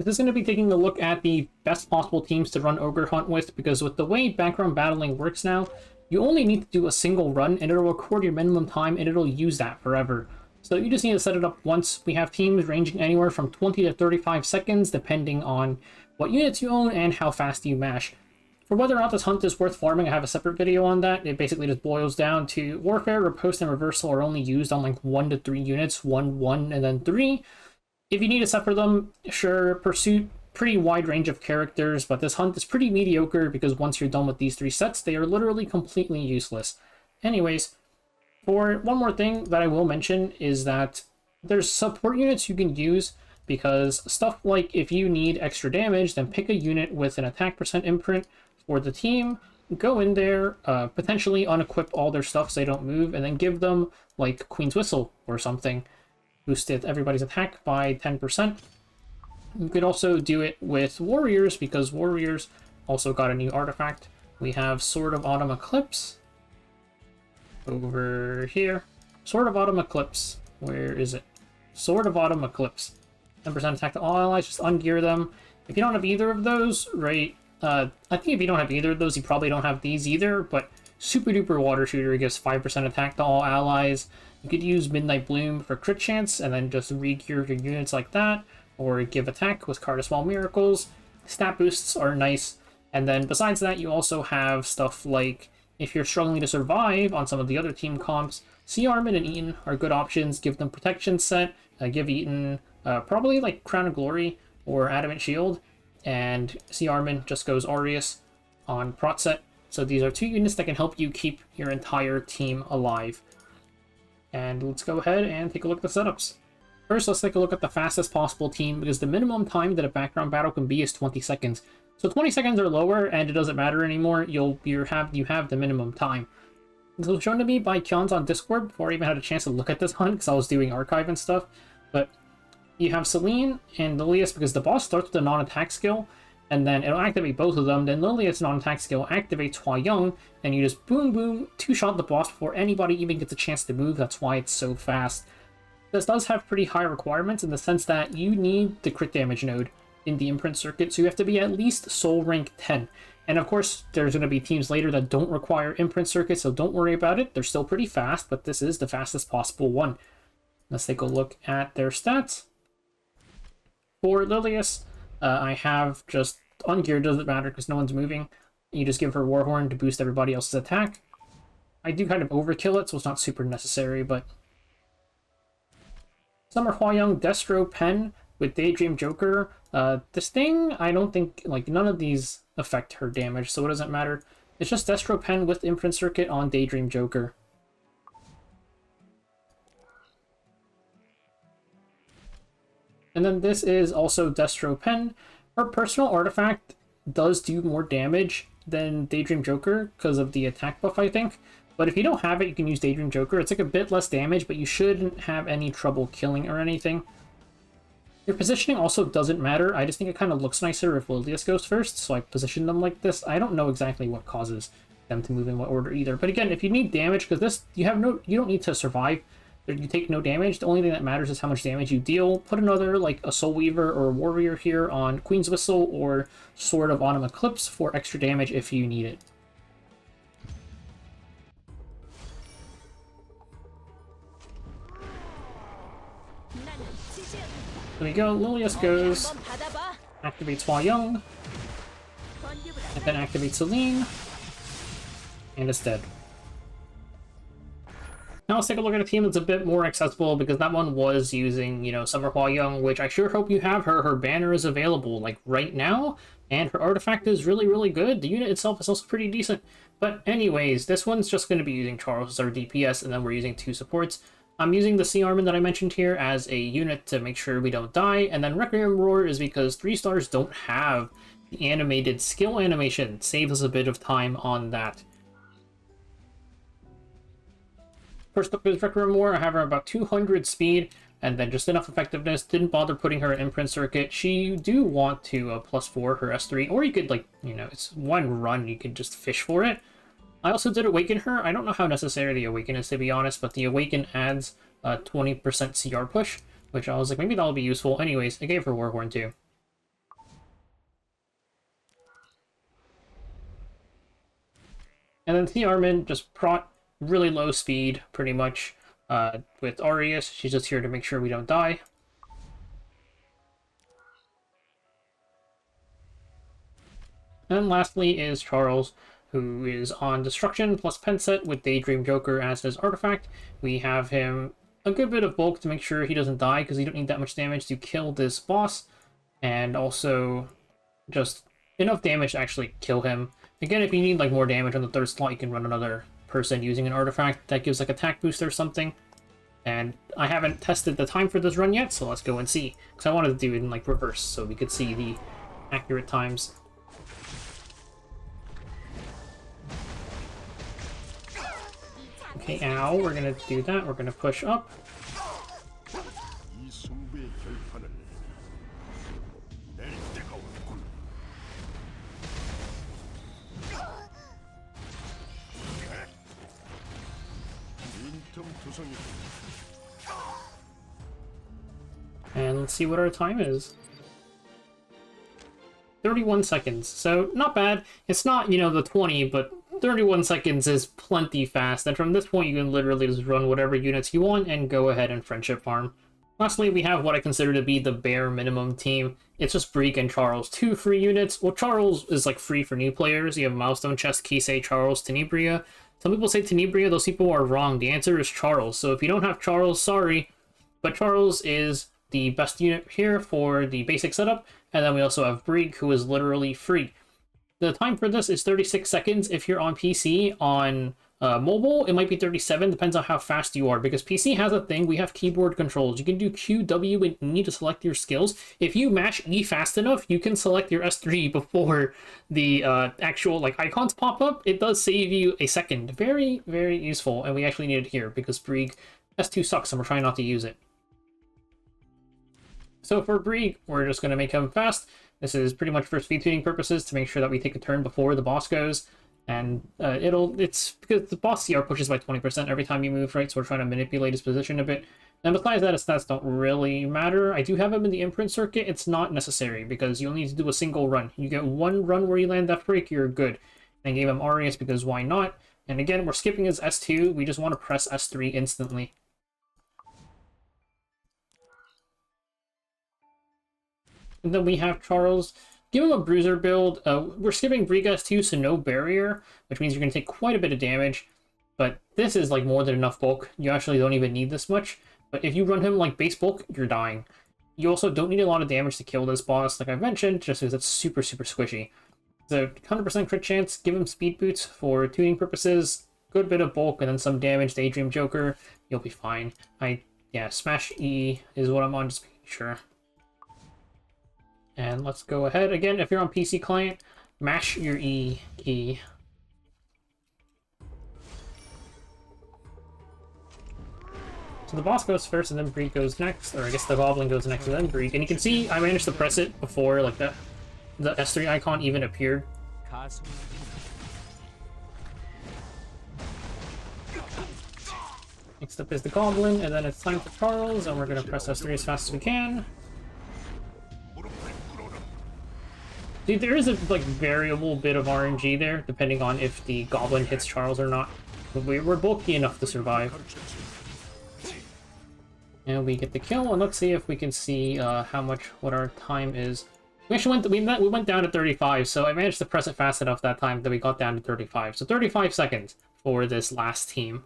This is going to be taking a look at the best possible teams to run Ogre Hunt with, because with the way background battling works now, you only need to do a single run, and it'll record your minimum time, and it'll use that forever. So you just need to set it up once. We have teams ranging anywhere from 20 to 35 seconds, depending on what units you own and how fast you mash. For whether or not this hunt is worth farming, I have a separate video on that. It basically just boils down to Warfare, Riposte, and Reversal are only used on like 1 to 3 units, 1, 1, and then 3. If you need a set for them, sure, Pursuit, pretty wide range of characters, but this hunt is pretty mediocre because once you're done with these 3 sets, they are literally completely useless. Anyways, for one more thing that I will mention is that there's support units you can use, because stuff like if you need extra damage, then pick a unit with an attack percent imprint for the team, go in there, potentially unequip all their stuff so they don't move, and then give them like Queen's Whistle or something. Boosted everybody's attack by 10%. You could also do it with Warriors, because Warriors also got a new artifact. We have Sword of Autumn Eclipse over here. Sword of Autumn Eclipse. Where is it? Sword of Autumn Eclipse. 10% attack to all allies, just ungear them. If you don't have either of those, right, I think if you don't have either of those, you probably don't have these either, but Super Duper Water Shooter gives 5% attack to all allies. You could use Midnight Bloom for crit chance, and then just re-gear your units like that, or give attack with Card of Small Miracles. Stat boosts are nice, and then besides that, you also have stuff like, if you're struggling to survive on some of the other team comps, Sea Armin and Eaton are good options. Give them Protection set, give Eaton probably like Crown of Glory or Adamant Shield, and Sea Armin just goes Aureus on Prot set. So these are 2 units that can help you keep your entire team alive. And let's go ahead and take a look at the setups. First, let's take a look at the fastest possible team, because the minimum time that a background battle can be is 20 seconds. So 20 seconds or lower, and it doesn't matter anymore. You have the minimum time. This was shown to me by Kyons on Discord before I even had a chance to look at this hunt, because I was doing archive and stuff. But you have Celine and Lilius, because the boss starts with a non-attack skill, and then it'll activate both of them. Then Lilius' non-attack skill activates Hwa Young, and you just boom boom, 2-shot the boss before anybody even gets a chance to move. That's why it's so fast. This does have pretty high requirements in the sense that you need the crit damage node in the imprint circuit, so you have to be at least soul rank 10. And of course, there's going to be teams later that don't require imprint circuits, so don't worry about it. They're still pretty fast, but this is the fastest possible one. Let's take a look at their stats. For Lilius, I have just ungeared, doesn't matter because no one's moving. You just give her Warhorn to boost everybody else's attack. I do kind of overkill it, so it's not super necessary, but... Summer Hwa Young, Destro Pen with Daydream Joker. This thing, I don't think, like, none of these affect her damage, so it doesn't matter. It's just Destro Pen with Imprint Circuit on Daydream Joker. And then this is also Destro Pen. Her personal artifact does do more damage than Daydream Joker because of the attack buff, I think. But if you don't have it, you can use Daydream Joker. It's like a bit less damage, but you shouldn't have any trouble killing or anything. Your positioning also doesn't matter. I just think it kind of looks nicer if Lilius goes first, so I position them like this. I don't know exactly what causes them to move in what order either. But again, if you need damage, because this, you don't need to survive. You take no damage. The only thing that matters is how much damage you deal. Put another, like a Soul Weaver or a Warrior here on Queen's Whistle or Sword of Autumn Eclipse for extra damage if you need it. There we go. Lilius goes, activates Hwa Young, and then activates Celine, and it's dead. Now let's take a look at a team that's a bit more accessible, because that one was using, you know, Summer Hwa Young, which I sure hope you have her. Her banner is available, like, right now, and her artifact is really, really good. The unit itself is also pretty decent. But anyways, this one's just going to be using Charles as our DPS, and then we're using 2 supports. I'm using the Sea Armin that I mentioned here as a unit to make sure we don't die, and then Reqroar is because 3 stars don't have the animated skill animation. Saves us a bit of time on that. First up is Reqroar. I have her about 200 speed, and then just enough effectiveness. Didn't bother putting her in Imprint Circuit. She do want to +4 her S3, or you could, like, you know, it's one run, you could just fish for it. I also did Awaken her. I don't know how necessary the Awaken is, to be honest, but the Awaken adds a 20% CR push, which I was like, maybe that'll be useful. Anyways, I gave her Warhorn too. And then T. Armin just prot really low speed, pretty much, with Arius. She's just here to make sure we don't die. And lastly is Charles, who is on Destruction plus Penset with Daydream Joker as his artifact. We have him a good bit of bulk to make sure he doesn't die, because you don't need that much damage to kill this boss. And also just enough damage to actually kill him. Again, if you need like more damage on the third slot, you can run another person using an artifact that gives like attack boost or something. And I haven't tested the time for this run yet, so let's go and see. Because I wanted to do it in like reverse, so we could see the accurate times. Okay, ow, we're gonna do that. We're gonna push up. And let's see what our time is. 31 seconds, so not bad. It's not, you know, the 20, but 31 seconds is plenty fast, and from this point you can literally just run whatever units you want and go ahead and friendship farm. Lastly, we have what I consider to be the bare minimum team. It's just Brieg and Charles, 2 free units. Well, Charles is like free for new players. You have Milestone Chest, Kisei, Charles, Tenebria. Some people say Tenebria, those people are wrong. The answer is Charles, so if you don't have Charles, sorry. But Charles is the best unit here for the basic setup, and then we also have Brieg, who is literally free. The time for this is 36 seconds if you're on PC. On mobile, it might be 37, depends on how fast you are, because PC has a thing, we have keyboard controls. You can do Q, W, and E to select your skills. If you mash E fast enough, you can select your S3 before the actual like icons pop up. It does save you a second. Very, very useful, and we actually need it here, because Brieg S2 sucks, and we're trying not to use it. So for Brieg, we're just going to make him fast. This is pretty much for speed tuning purposes, to make sure that we take a turn before the boss goes. And it's because the boss CR pushes by 20% every time you move, right? So we're trying to manipulate his position a bit. And besides that, his stats don't really matter. I do have him in the imprint circuit. It's not necessary, because you'll need to do a single run. You get one run where you land that break, you're good. And I gave him Arius because why not? And again, we're skipping his S2. We just want to press S3 instantly. And then we have Charles. Give him a bruiser build. We're skipping Brieg S2, so no barrier, which means you're going to take quite a bit of damage. But this is like more than enough bulk. You actually don't even need this much. But if you run him like base bulk, you're dying. You also don't need a lot of damage to kill this boss, like I mentioned, just because it's super, super squishy. So 100% crit chance, give him speed boots for tuning purposes, good bit of bulk, and then some damage, Daydream Joker, you'll be fine. Yeah, smash E is what I'm on, just making sure. And let's go ahead. Again, if you're on PC client, mash your E key. So the boss goes first, and then Brieg goes next, or I guess the Goblin goes next, and then Brieg. And you can see I managed to press it before like the S3 icon even appeared. Next up is the Goblin, and then it's time for Charles, and we're going to press S3 as fast as we can. Dude, there is a like variable bit of RNG there, depending on if the Goblin hits Charles or not. But we're bulky enough to survive. And we get the kill, and let's see if we can see what our time is. We actually went down to 35, so I managed to press it fast enough that time that we got down to 35. So 35 seconds for this last team.